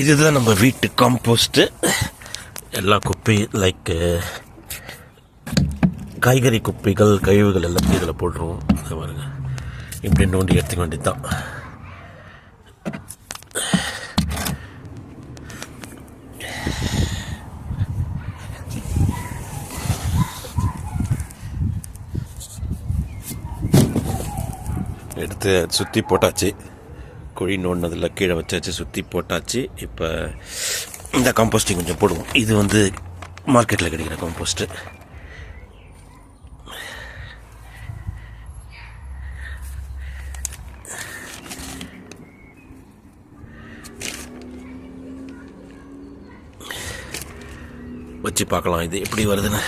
இதுதான் நம்ம வீட்டு காம்போஸ்ட்டு. எல்லா குப்பையும் லைக் காய்கறி குப்பைகள் கழிவுகள் எல்லாத்தையும் இதில் போட்டுருவோம். அதை பாருங்க, இப்படி நோண்டி எடுத்துக்க வேண்டியது தான். எடுத்து சுற்றி போட்டாச்சு. குழி நோண்டினதில் கீழே வச்சாச்சு, சுற்றி போட்டாச்சு. இப்போ இந்த காம்போஸ்டிங் கொஞ்சம் போடுவோம். இது வந்து மார்க்கெட்டில் கிடைக்கிற காம்போஸ்ட்டு. வச்சு பார்க்கலாம் இது எப்படி வருதுன்னு.